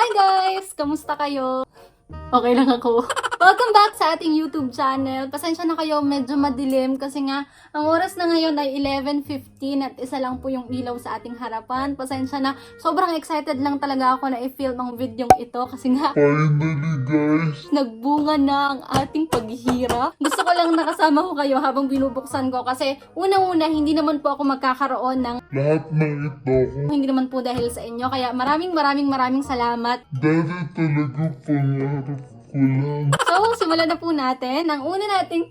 Hi guys! Kamusta kayo? Okay lang ako. Welcome back sa ating YouTube channel. Pasensya na kayo, medyo madilim kasi nga ang oras na ngayon ay 11:15 at isa lang po yung ilaw sa ating harapan. Pasensya na, sobrang excited lang talaga ako na i-film ang video ito kasi nga Finally guys! nagbunga na ang ating paghihirap. Gusto ko lang nakasama ko kayo habang binubuksan ko kasi unang-una hindi naman po ako magkakaroon ng Lahat ng ito hindi naman po dahil sa inyo. Kaya maraming salamat. dati talaga pangarap ko lang. So, simulan na po natin. Ang una nating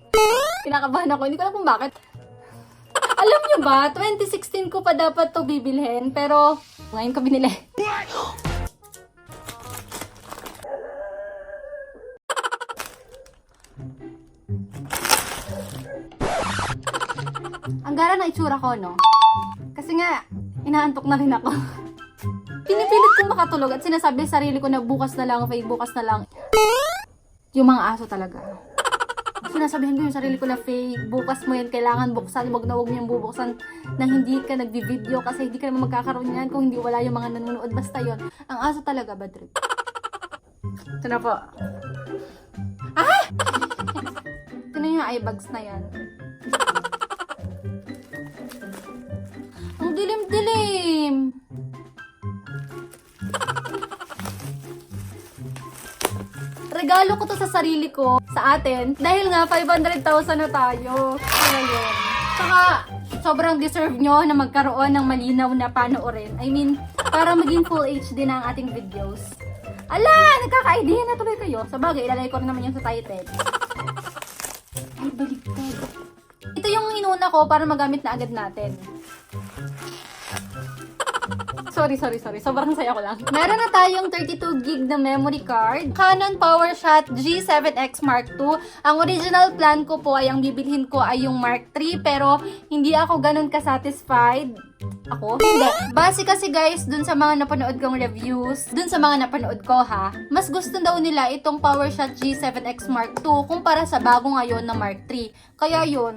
kinakabahan ako. Hindi ko alam kung bakit. Alam nyo ba, 2016 ko pa dapat to bibilhin. Pero, ngayon ko binili. Ang gara na itsura ko, no? Kasi nga, inaantok na rin ako. Pinipilit kong makatulog at sinasabi sa sarili ko na bukas na lang, Faye, bukas na lang. Yung mga aso talaga. Sinasabihan ko yung sarili ko na, Faye, bukas mo yan, kailangan buksan, wag na wag mo yung bubuksan na hindi ka nagbi-video kasi hindi ka naman magkakaroon yan kung hindi wala yung mga nanonood. Basta yon. Ang aso talaga, bad trip. Ito na po. Ah! Ito na yung eye bags na yan. Ang dilim-dilim. Regalo ko to sa sarili ko, sa atin, dahil nga 500,000 na tayo. Kaya yun. Saka, sobrang deserve nyo na magkaroon ng malinaw na panoorin. I mean, para maging full HD na ang ating videos. Ala! Nagkaka-idea na tuloy kayo. Sa bagay, ilalagay ko rin naman yung sa title. Ay, baliktad. Ito yung inuna ko para magamit na agad natin. Sorry. Sobrang saya ko lang. Meron na tayong 32GB na memory card. Canon PowerShot G7X Mark II. Ang original plan ko po ay ang bibilhin ko ay yung Mark III. Pero hindi ako ganun ka-satisfied. Ako? Hindi. Base kasi guys, dun sa mga napanood kong reviews, dun sa mga napanood ko ha, mas gusto daw nila itong PowerShot G7X Mark II kumpara sa bago ngayon na Mark III. Kaya yun.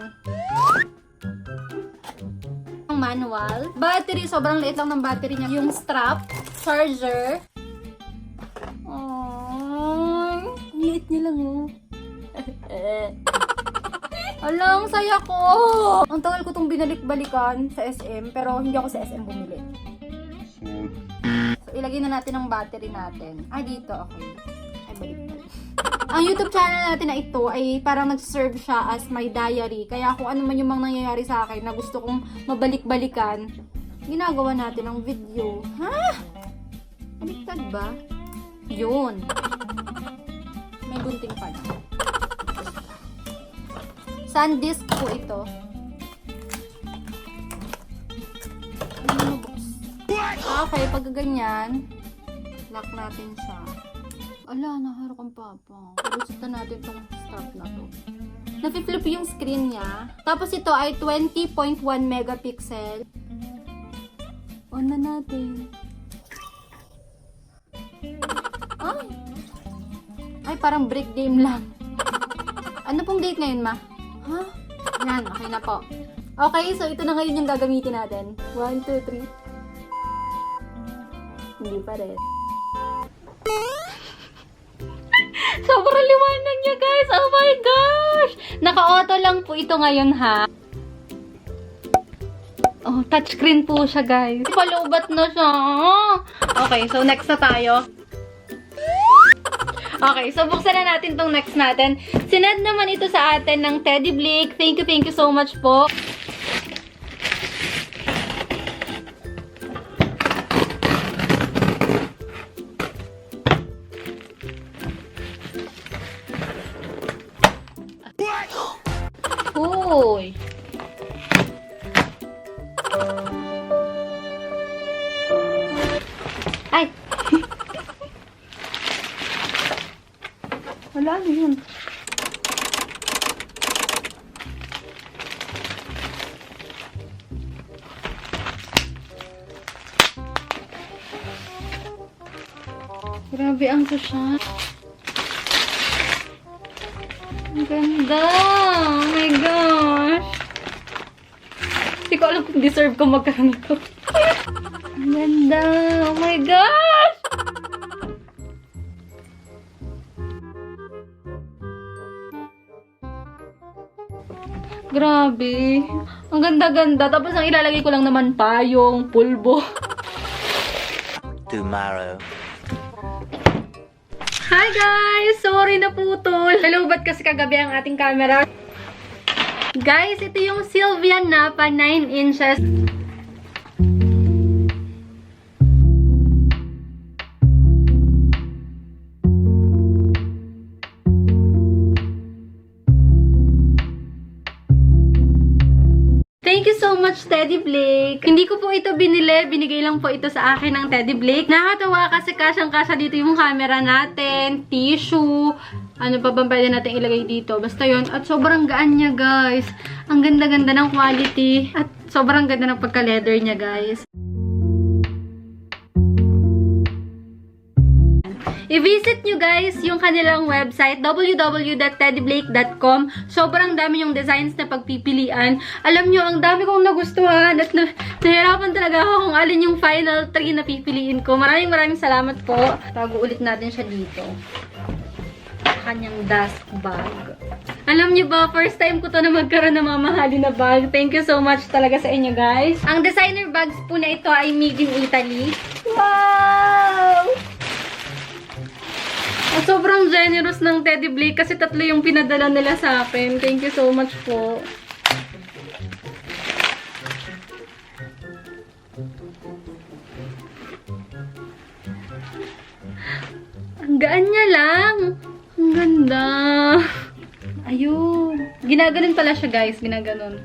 Manual. Battery, sobrang liit lang ng battery niya. Yung strap, charger. Oh, liit niya lang oh. Alang, saya ko. Ang tagal ko itong binalik-balikan sa SM, pero hindi ako sa SM bumili. So, ilagay na natin ang battery natin. Dito, okay. Ay, baliktad. Ang YouTube channel natin na ito ay parang nag-serve siya as my diary. Kaya kung ano man yung mga nangyayari sa akin na gusto kong mabalik-balikan, ginagawa natin ang video. Ha? Baliktad ba? Yun. May gunting pa na. SanDisk po ito. Okay, pag ganyan, lock natin siya. Ala, naharap ang papa. Gusto natin itong strap na to. Napi-flip yung screen niya. Tapos ito ay 20.1 megapixel. On na natin. Ay, parang break game lang. Ano pong date ngayon, ma? Ha? Yan, okay na po. Okay, so ito na ngayon yung gagamitin natin. 1, 2, 3. Hindi pa rin. Sobrang liwanag niya, guys. Oh my gosh! Naka-auto lang po ito ngayon, ha? Oh, touchscreen po siya, guys. Palubat na siya. Okay, so next na tayo. Okay, so buksan na natin tong next natin. Sinend naman ito sa atin ng Teddy Blake. Thank you so much po. Hoy! Ay! Wala na yun. Grabe ang susya. Ang ganda! Oh my gosh! Hindi ko alam kung deserve ko magkaroon ito. Ang ganda! Oh my gosh! Grabe. Ang ganda-ganda. Tapos ang ilalagay ko lang naman pa yung pulbo. Tomorrow. Hi guys! Sorry na putol. Nalubat kasi kagabi ang ating camera. Guys, ito yung Sylvian Napa 9 inches. Thank you so much, Teddy Blake. Hindi ko po ito binili. Binigay lang po ito sa akin ng Teddy Blake. Nakakatawa kasi kasyang-kasya dito yung camera natin, tissue, ano pa bang pwede natin ilagay dito. Basta yun. At sobrang gaan niya, guys. Ang ganda-ganda ng quality. At sobrang ganda ng pagka-leather niya, guys. I-visit nyo guys yung kanilang website, www.teddyblake.com. Sobrang dami yung designs na pagpipilian. Alam nyo, ang dami kong nagustuhan at nahirapan talaga ako kung alin yung final 3 na pipiliin ko. Maraming salamat po. Tago ulit natin siya dito. Kanyang dust bag. Alam nyo ba, first time ko to na magkaroon ng mamahali na bag. Thank you so much talaga sa inyo guys. Ang designer bags po na ito ay made in Italy. Wow! At sobrang generous ng Teddy Blake kasi 3 yung pinadala nila sa akin. Thank you so much po. Ang gaan niya lang. Ang ganda. Ayun. Ginaganon pala siya guys. Ginaganon.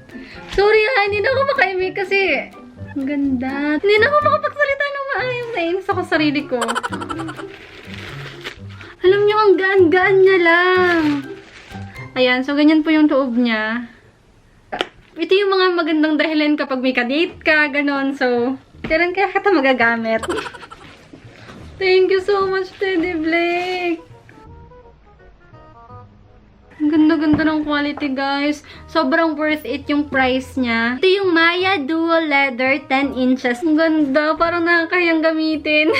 Sorry ha, hindi na ako makaimik kasi ang ganda. Hindi na ako makapagsalita ng maayos. Nainis ako sa sarili ko. Alam nyo, ang gaan-gaan niya lang. Ayan, so ganyan po yung tuob niya. Ito yung mga magandang dahilan kapag may ka-date ka, ganon. So, kailan kaya kita magagamit? Thank you so much, Teddy Blake. Ang ganda-ganda ng quality, guys. Sobrang worth it yung price niya. Ito yung Maya Dual Leather 10 inches. Ang ganda, parang nakakayang gamitin.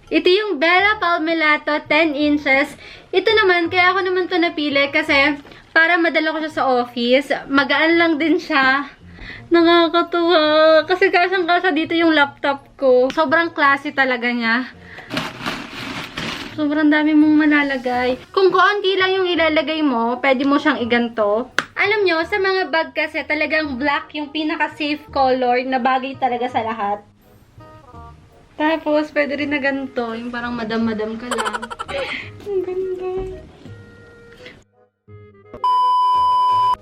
Ito yung Bella Palmelato 10 inches. Ito naman, kaya ako naman to napili kasi para madala ko siya sa office. Magaan lang din siya. Nakakatuwa. Kasi kasyang-kasya dito yung laptop ko. Sobrang classy talaga niya. Sobrang dami mong malalagay. Kung kaunti lang yung ilalagay mo, pwede mo siyang iganto. Alam nyo, sa mga bag kasi talagang black yung pinaka-safe color na bagay talaga sa lahat. Tapos, pwede rin na ganito. Yung parang madam-madam ka lang. Ang ganda.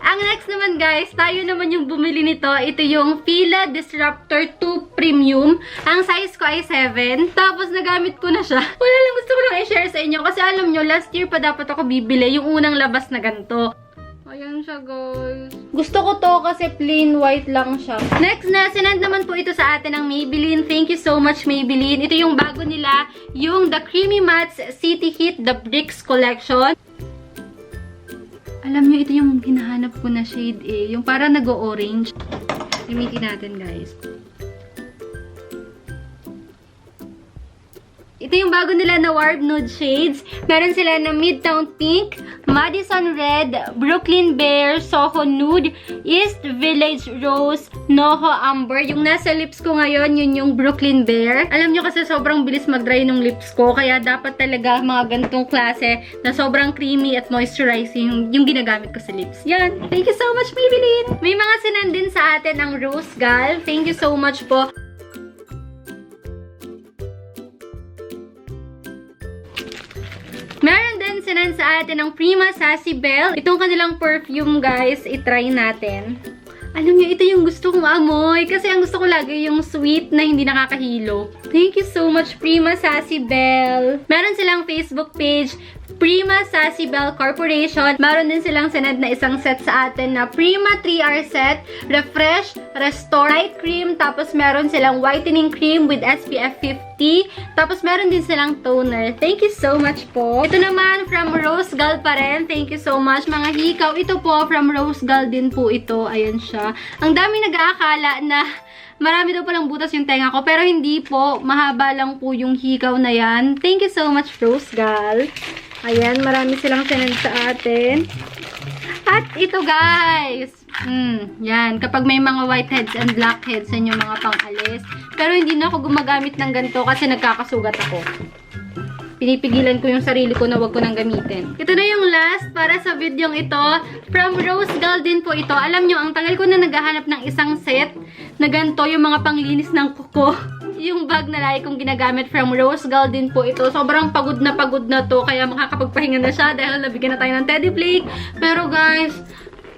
Ang next naman guys, tayo naman yung bumili nito. Ito yung Fila Disruptor 2 Premium. Ang size ko ay 7. Tapos, nagamit ko na siya. Wala lang, gusto ko lang i-share sa inyo. Kasi alam nyo, last year pa dapat ako bibili yung unang labas na ganito. Ayan siya, guys. Gusto ko to kasi plain white lang siya. Next na, sinend naman po ito sa atin ng Maybelline. Thank you so much, Maybelline. Ito yung bago nila, yung The Creamy Mattes City Heat The Bricks Collection. Alam nyo, ito yung hinahanap ko na shade eh. Yung parang nag-o-orange. Gamitin natin, guys. Ito yung bago nila na Warm Nude Shades. Meron sila na Midtown Pink, Madison Red, Brooklyn Bear, Soho Nude, East Village Rose, Noho Amber. Yung nasa lips ko ngayon, yun yung Brooklyn Bear. Alam nyo kasi sobrang bilis mag-dry ng lips ko. Kaya dapat talaga mga ganitong klase na sobrang creamy at moisturizing yung ginagamit ko sa lips. Yan. Thank you so much, Maybelline! May mga sinan din sa atin ang Rose Gal. Thank you so much po. Meron din sinan sa atin ang Prima Sassy Belle. Itong kanilang perfume, guys. I-try natin. Alam niyo, ito yung gusto kong amoy. Kasi ang gusto ko lagi yung sweet na hindi nakakahilo. Thank you so much, Prima Sassy Belle. Meron silang Facebook page, Prima Sassy Bell Corporation. Meron din silang sinend na isang set sa atin na Prima 3R set, Refresh, Restore Night Cream, tapos meron silang whitening cream with SPF 50, tapos meron din silang toner. Thank you so much po. Ito naman from Rose Gal pa rin. Thank you so much mga hikaw. Ito po from Rose Gal din po ito. Ayan siya. Ang dami nag-aakala na marami daw palang butas yung tenga ko, pero hindi po. Mahaba lang po yung hikaw na yan. Thank you so much, Rose Gal. Ayan, marami silang sinend sa atin. At ito guys, yan, kapag may mga whiteheads and blackheads sa inyong mga pang-alis. Pero hindi na ako gumagamit ng ganito kasi nagkakasugat ako. Pinipigilan ko yung sarili ko na wag ko nang gamitin. Ito na yung last para sa videong ito. From Rose Gal din po ito. Alam nyo, ang tagal ko na naghahanap ng isang set na ganito, yung mga panglinis ng kuko. Yung bag na lagi kong ginagamit from Rose Gal din po ito. Sobrang pagod na to. Kaya makakapagpahinga na siya dahil nabigyan na tayo ng teddy flake. Pero guys,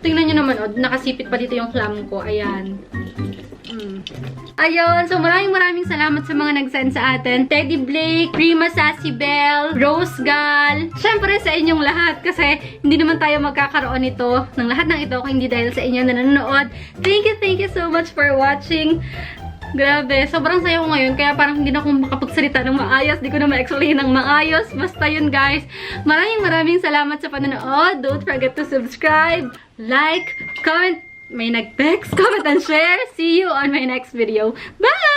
tingnan nyo naman, nakasipit pa dito yung clam ko. Ayan. Ayun, so maraming salamat sa mga nag-send sa atin. Teddy Blake, Prima Sassy Bell, Rose Gal. Syempre sa inyong lahat kasi hindi naman tayo magkakaroon nito ng lahat ng ito kung hindi dahil sa inyo na nanonood. Thank you so much for watching. Grabe, sobrang saya ko ngayon kaya parang hindi na ako makapagsalita ng maayos, di ko na ma-explain ng maayos. Basta yun guys, maraming salamat sa panonood. Don't forget to subscribe, like, comment, may nag-text, comment and share. See you on my next video. Bye!